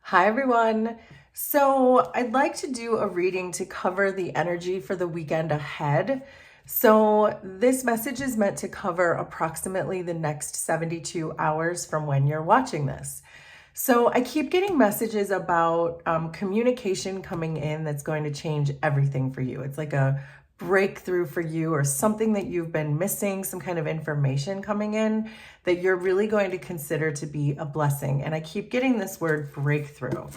Hi, everyone. So, I'd like to do a reading to cover the energy for the weekend ahead. So, this message is meant to cover approximately the next 72 hours from when you're watching this. So, I keep getting messages about communication coming in that's going to change everything for you. It's like a breakthrough for you or something that you've been missing, some kind of information coming in that you're really going to consider to be a blessing. And I keep getting this word breakthrough.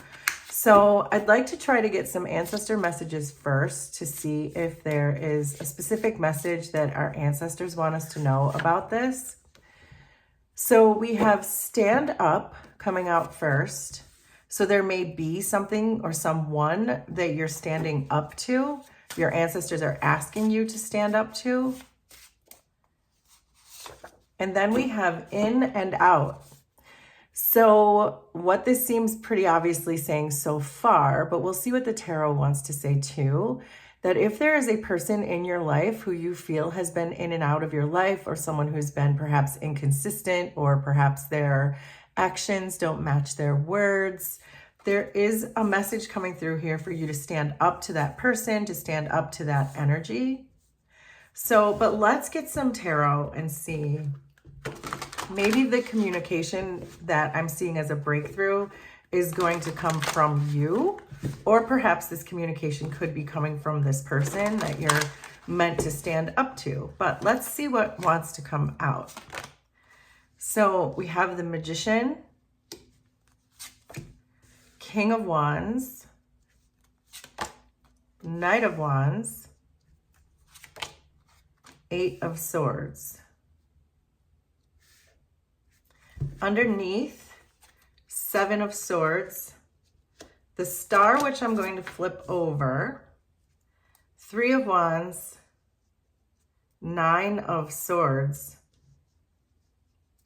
So I'd like to try to get some ancestor messages first to see if there is a specific message that our ancestors want us to know about this. So we have stand up coming out first. So there may be something or someone that you're standing up to. Your ancestors are asking you to stand up to. And then we have in and out. So what this seems pretty obviously saying so far, but we'll see what the tarot wants to say too, that if there is a person in your life who you feel has been in and out of your life, or someone who's been perhaps inconsistent, or perhaps their actions don't match their words, there is a message coming through here for you to stand up to that person, to stand up to that energy. So, but let's get some tarot and see. Maybe the communication that I'm seeing as a breakthrough is going to come from you, or perhaps this communication could be coming from this person that you're meant to stand up to. But let's see what wants to come out. So we have the Magician, King of Wands, Knight of Wands, Eight of Swords. Underneath, Seven of Swords, the Star, which I'm going to flip over, Three of Wands, Nine of Swords,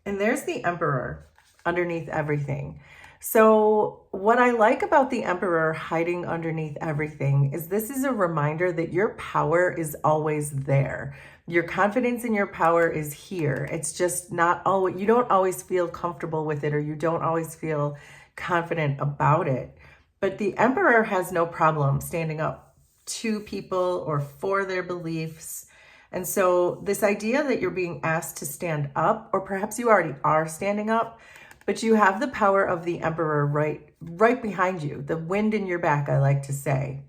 and there's the Emperor underneath everything. So what I like about the Emperor hiding underneath everything is this is a reminder that your power is always there. Your confidence in your power is here. It's just not always, you don't always feel comfortable with it, or you don't always feel confident about it. But the Emperor has no problem standing up to people or for their beliefs. And so this idea that you're being asked to stand up, or perhaps you already are standing up, but you have the power of the Emperor right behind you, the wind in your back, I like to say.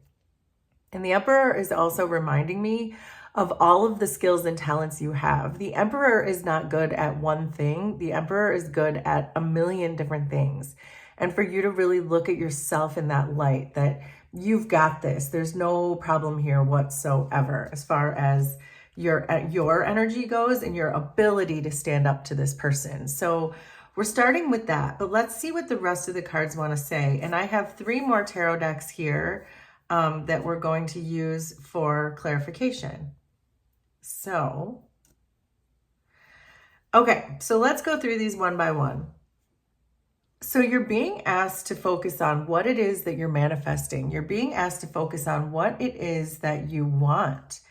And the Emperor is also reminding me of all of the skills and talents you have. The Emperor is not good at one thing. The Emperor is good at a million different things. And for you to really look at yourself in that light, that you've got this. There's no problem here whatsoever as far as your energy goes and your ability to stand up to this person. So we're starting with that, but let's see what the rest of the cards want to say. And I have 3 more tarot decks here that we're going to use for clarification. So, okay, so let's go through these one by one. So you're being asked to focus on what it is that you're manifesting. You're being asked to focus on what it is that you want,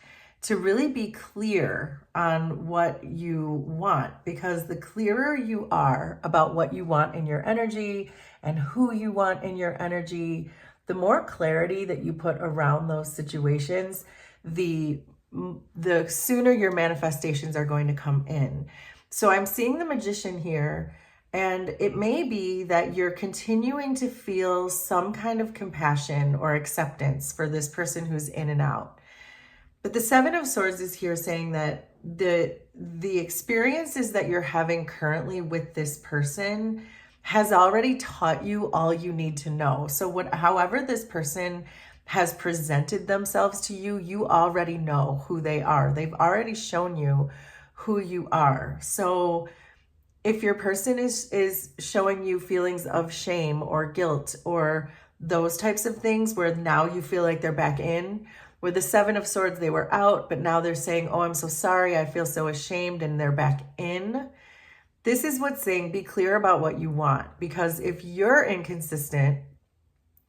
to really be clear on what you want, because the clearer you are about what you want in your energy and who you want in your energy, the more clarity that you put around those situations, the sooner your manifestations are going to come in. So I'm seeing the Magician here, and it may be that you're continuing to feel some kind of compassion or acceptance for this person who's in and out. But the Seven of Swords is here saying that the experiences that you're having currently with this person has already taught you all you need to know. So however this person has presented themselves to you, you already know who they are. They've already shown you who you are. So if your person is showing you feelings of shame or guilt or those types of things where now you feel like they're back in, with the Seven of Swords, they were out, but now they're saying, oh, I'm so sorry, I feel so ashamed, and they're back in. This is what's saying, be clear about what you want, because if you're inconsistent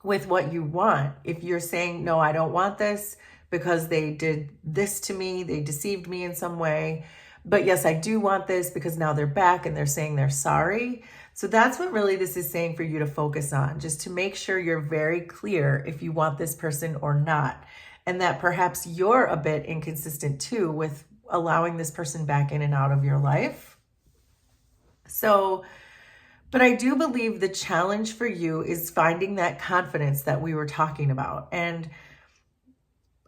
with what you want, if you're saying, no, I don't want this because they did this to me, they deceived me in some way, but yes, I do want this because now they're back and they're saying they're sorry, So that's what really this is saying for you to focus on, just to make sure you're very clear if you want this person or not. And that perhaps you're a bit inconsistent too with allowing this person back in and out of your life. So, but I do believe the challenge for you is finding that confidence that we were talking about. And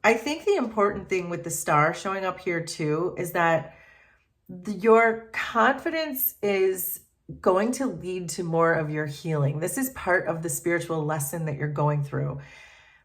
I think the important thing with the star showing up here too is that your confidence is going to lead to more of your healing. This is part of the spiritual lesson that you're going through.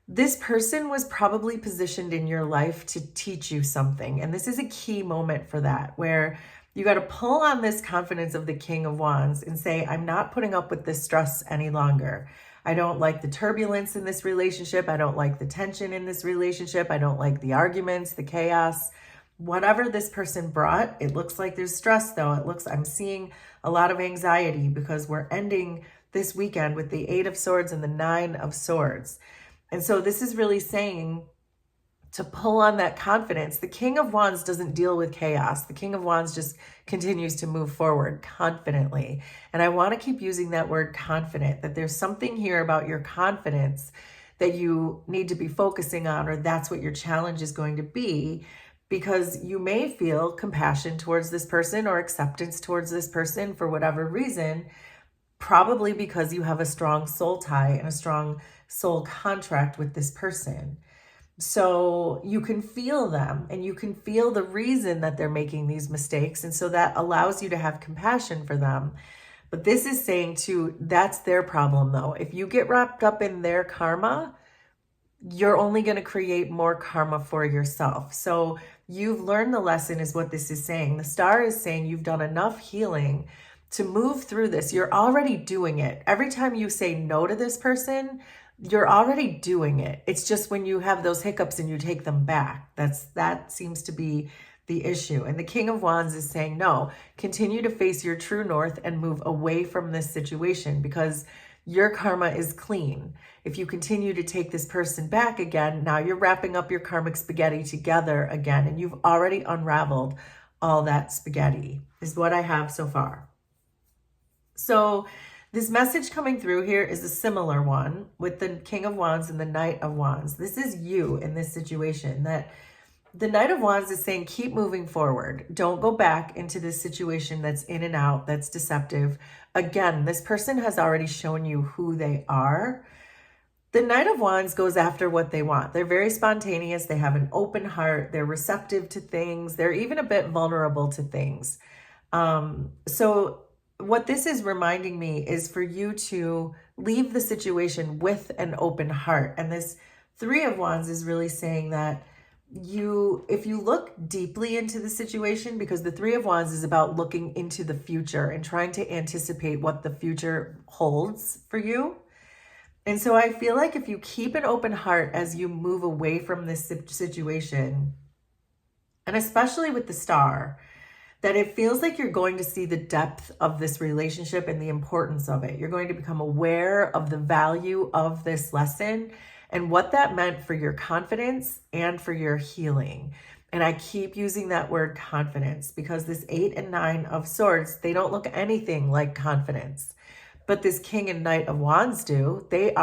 This person was probably positioned in your life to teach you something. And this is a key moment for that, where you got to pull on this confidence of the King of Wands and say, I'm not putting up with this stress any longer. I don't like the turbulence in this relationship. I don't like the tension in this relationship. I don't like the arguments, the chaos. Whatever this person brought, it looks like there's stress though. I'm seeing a lot of anxiety because we're ending this weekend with the 8 of Swords and the 9 of Swords. And so this is really saying to pull on that confidence. The King of Wands doesn't deal with chaos. The King of Wands just continues to move forward confidently. And I want to keep using that word confident, that there's something here about your confidence that you need to be focusing on, or that's what your challenge is going to be, because you may feel compassion towards this person or acceptance towards this person for whatever reason, probably because you have a strong soul tie and a strong soul contract with this person. So you can feel them and you can feel the reason that they're making these mistakes. And so that allows you to have compassion for them. But this is saying too, that's their problem though. If you get wrapped up in their karma, you're only going to create more karma for yourself. So you've learned the lesson is what this is saying. The star is saying you've done enough healing to move through this. You're already doing it. Every time you say no to this person, you're already doing it. It's just when you have those hiccups and you take them back, that seems to be the issue. And the King of Wands is saying, no, continue to face your true north and move away from this situation because your karma is clean. If you continue to take this person back again, now you're wrapping up your karmic spaghetti together again, and you've already unraveled all that spaghetti, is what I have so far. So this message coming through here is a similar one with the King of Wands and the Knight of Wands. This is you in this situation, that the Knight of Wands is saying, keep moving forward. Don't go back into this situation that's in and out, that's deceptive. Again, this person has already shown you who they are. The Knight of Wands goes after what they want. They're very spontaneous. They have an open heart. They're receptive to things. They're even a bit vulnerable to things. So what this is reminding me is for you to leave the situation with an open heart. And this 3 of Wands is really saying that if you look deeply into the situation, because the 3 of Wands is about looking into the future and trying to anticipate what the future holds for you. And so I feel like if you keep an open heart as you move away from this situation, and especially with the star, that it feels like you're going to see the depth of this relationship and the importance of it. You're going to become aware of the value of this lesson and what that meant for your confidence and for your healing. And I keep using that word confidence because this 8 and 9 of Swords, they don't look anything like confidence. But this King and Knight of Wands do. They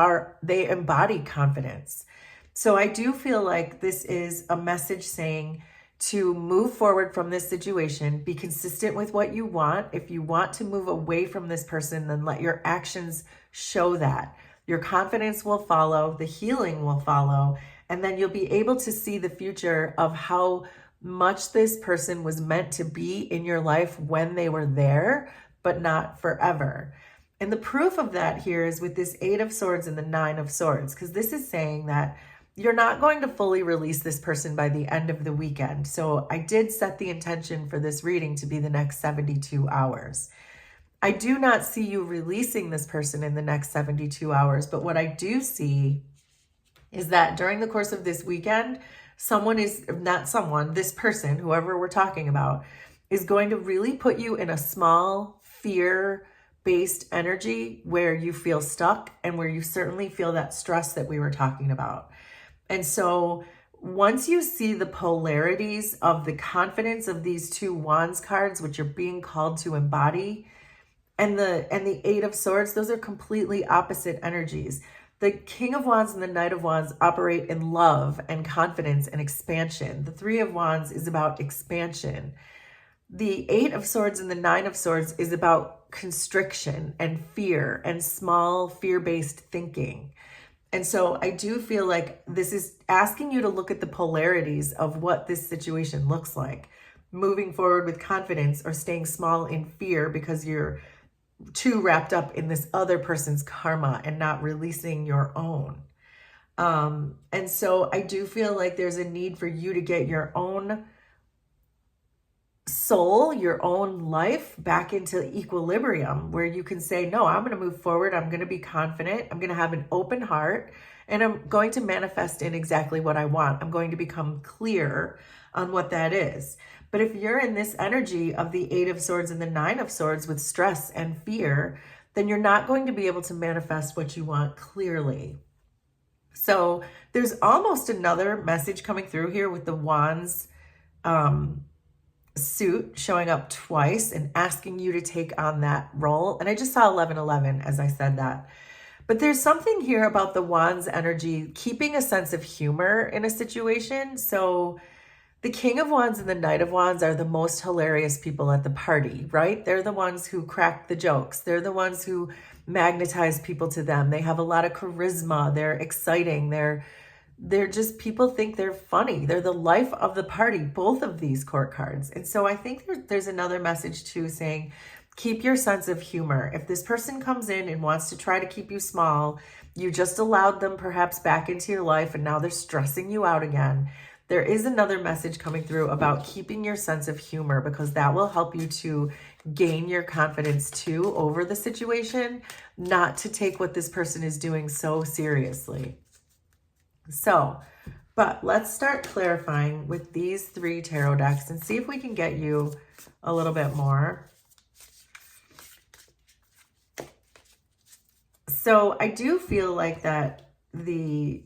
embody confidence. So I do feel like this is a message saying to move forward from this situation, be consistent with what you want. If you want to move away from this person, then let your actions show that. Your confidence will follow, the healing will follow, and then you'll be able to see the future of how much this person was meant to be in your life when they were there, but not forever. And the proof of that here is with this 8 of Swords and the 9 of Swords, because this is saying that you're not going to fully release this person by the end of the weekend. So I did set the intention for this reading to be the next 72 hours. I do not see you releasing this person in the next 72 hours, but what I do see is that during the course of this weekend, this person, whoever we're talking about, is going to really put you in a small fear-based energy where you feel stuck and where you certainly feel that stress that we were talking about. And so once you see the polarities of the confidence of these 2 Wands cards, which you're being called to embody, and the Eight of Swords, those are completely opposite energies. The King of Wands and the Knight of Wands operate in love and confidence and expansion. The Three of Wands is about expansion. The Eight of Swords and the Nine of Swords is about constriction and fear and small fear-based thinking. And so I do feel like this is asking you to look at the polarities of what this situation looks like. Moving forward with confidence or staying small in fear because you're too wrapped up in this other person's karma and not releasing your own. And so I do feel like there's a need for you to get your own soul, your own life back into equilibrium where you can say, no, I'm going to move forward. I'm going to be confident. I'm going to have an open heart and I'm going to manifest in exactly what I want. I'm going to become clear on what that is. But if you're in this energy of the Eight of Swords and the Nine of Swords with stress and fear, then you're not going to be able to manifest what you want clearly. So there's almost another message coming through here with the Wands suit showing up twice and asking you to take on that role. And I just saw 1111 as I said that. But there's something here about the Wands energy, keeping a sense of humor in a situation. So the King of Wands and the Knight of Wands are the most hilarious people at the party, right? They're the ones who crack the jokes. They're the ones who magnetize people to them. They have a lot of charisma. They're exciting. They're just, people think they're funny. They're the life of the party, both of these court cards. And so I think there's another message too saying, keep your sense of humor. If this person comes in and wants to try to keep you small, you just allowed them perhaps back into your life and now they're stressing you out again. There is another message coming through about keeping your sense of humor because that will help you to gain your confidence too over the situation, not to take what this person is doing so seriously. So, but let's start clarifying with these three tarot decks and see if we can get you a little bit more. So I do feel like that the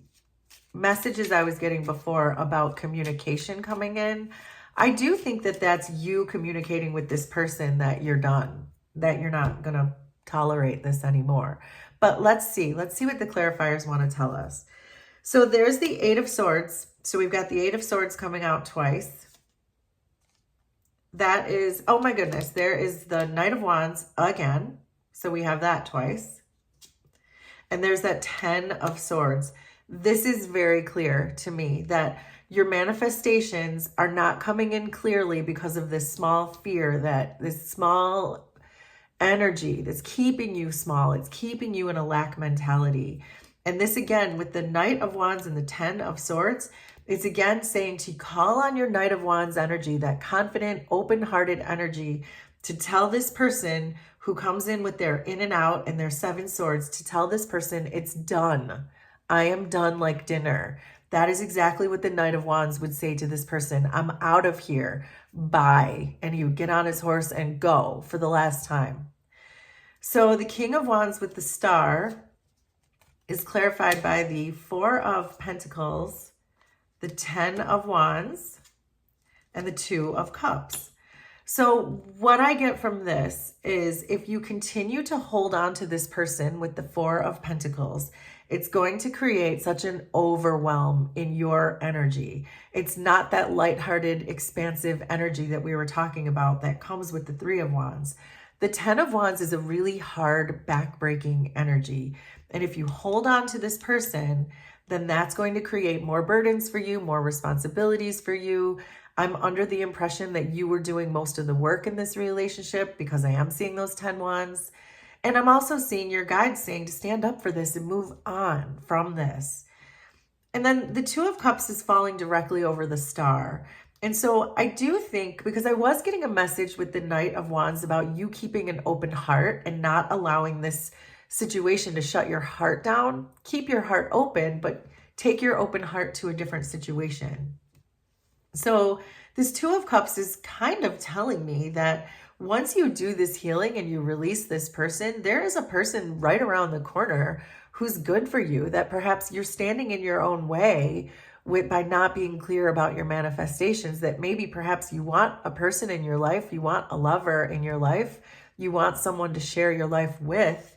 messages I was getting before about communication coming in, I do think that that's you communicating with this person that you're done, that you're not going to tolerate this anymore. But let's see what the clarifiers want to tell us. So there's the Eight of Swords. So we've got the Eight of Swords coming out twice. That is, oh my goodness, there is the Knight of Wands again. So we have that twice. And there's that 10 of Swords. This is very clear to me that your manifestations are not coming in clearly because of this small fear, that this small energy that's keeping you small. It's keeping you in a lack mentality. And this again, with the Knight of Wands and the 10 of Swords, it's again saying to call on your Knight of Wands energy, that confident, open-hearted energy, to tell this person who comes in with their in and out and their 7 swords, to tell this person it's done. I am done like dinner. That is exactly what the Knight of Wands would say to this person. I'm out of here. Bye. And he would get on his horse and go for the last time. So the King of Wands with the star is clarified by the 4 of Pentacles, the 10 of Wands, and the 2 of Cups. So what I get from this is if you continue to hold on to this person with the 4 of Pentacles, it's going to create such an overwhelm in your energy. It's not that lighthearted, expansive energy that we were talking about that comes with the 3 of Wands. The 10 of Wands is a really hard, backbreaking energy. And if you hold on to this person, then that's going to create more burdens for you, more responsibilities for you. I'm under the impression that you were doing most of the work in this relationship because I am seeing those 10 Wands. And I'm also seeing your guides saying to stand up for this and move on from this. And then the 2 of Cups is falling directly over the star. And so I do think, because I was getting a message with the Knight of Wands about you keeping an open heart and not allowing this situation to shut your heart down. Keep your heart open, but take your open heart to a different situation. So this 2 of Cups is kind of telling me that once you do this healing and you release this person, there is a person right around the corner who's good for you, that perhaps you're standing in your own way by not being clear about your manifestations, that maybe perhaps you want a person in your life, you want a lover in your life, you want someone to share your life with.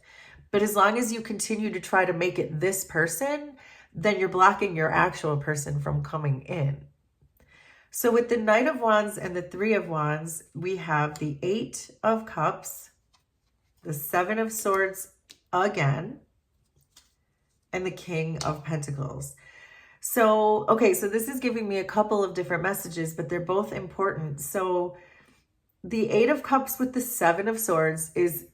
But as long as you continue to try to make it this person, then you're blocking your actual person from coming in. So with the Knight of Wands and the Three of Wands, we have the Eight of Cups, the Seven of Swords again, and the King of Pentacles. So, okay, so this is giving me a couple of different messages, but they're both important. So the Eight of Cups with the Seven of Swords is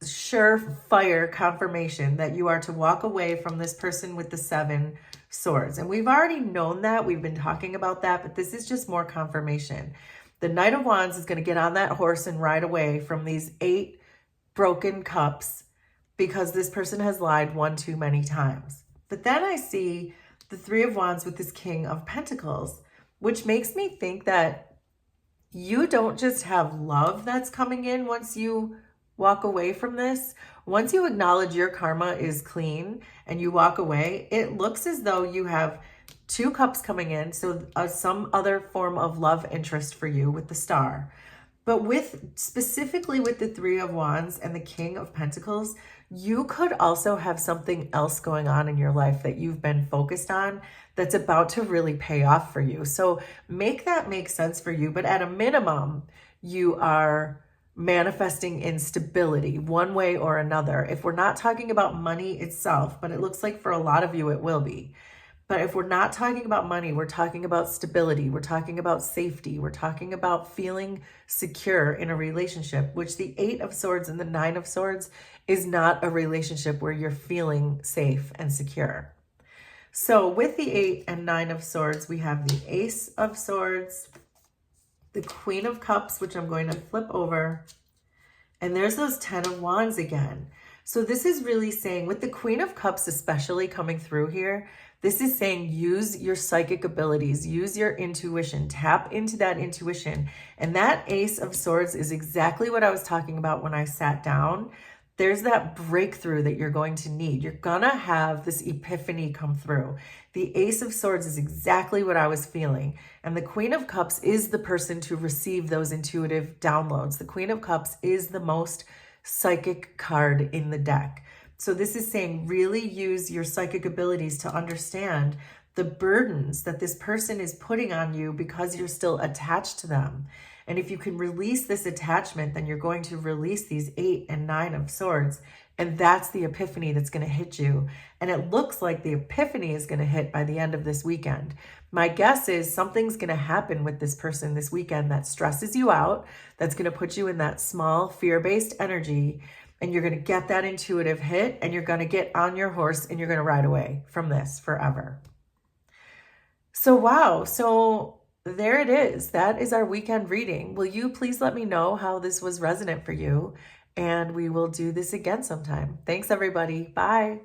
surefire confirmation that you are to walk away from this person with the Seven Swords. And we've already known that. We've been talking about that, but this is just more confirmation. The Knight of Wands is going to get on that horse and ride away from these 8 broken cups because this person has lied one too many times. But then I see the Three of Wands with this King of Pentacles, which makes me think that you don't just have love that's coming in once you walk away from this. Once you acknowledge your karma is clean and you walk away, it looks as though you have 2 cups coming in. So some other form of love interest for you with the Star. But specifically with the Three of Wands and the King of Pentacles, you could also have something else going on in your life that you've been focused on that's about to really pay off for you. So make that make sense for you. But at a minimum, you are manifesting instability one way or another. If we're not talking about money itself, but it looks like for a lot of you it will be. But if we're not talking about money, we're talking about stability. We're talking about safety. We're talking about feeling secure in a relationship, which the Eight of Swords and the Nine of Swords is not a relationship where you're feeling safe and secure. So with the 8 and 9 of Swords, we have the Ace of Swords, the Queen of Cups, which I'm going to flip over, and there's those 10 of Wands again. So this is really saying, with the Queen of Cups especially coming through here, this is saying use your psychic abilities, use your intuition, tap into that intuition. And that Ace of Swords is exactly what I was talking about when I sat down. There's that breakthrough that you're going to need. You're gonna have this epiphany come through. The Ace of Swords is exactly what I was feeling. And the Queen of Cups is the person to receive those intuitive downloads. The Queen of Cups is the most psychic card in the deck. So this is saying really use your psychic abilities to understand the burdens that this person is putting on you because you're still attached to them. And if you can release this attachment, then you're going to release these 8 and 9 of Swords. And that's the epiphany that's going to hit you. And it looks like the epiphany is going to hit by the end of this weekend. My guess is something's going to happen with this person this weekend that stresses you out, that's going to put you in that small fear-based energy. And you're going to get that intuitive hit and you're going to get on your horse and you're going to ride away from this forever. So, wow. So there it is. That is our weekend reading. Will you please let me know how this was resonant for you? And we will do this again sometime. Thanks, everybody. Bye.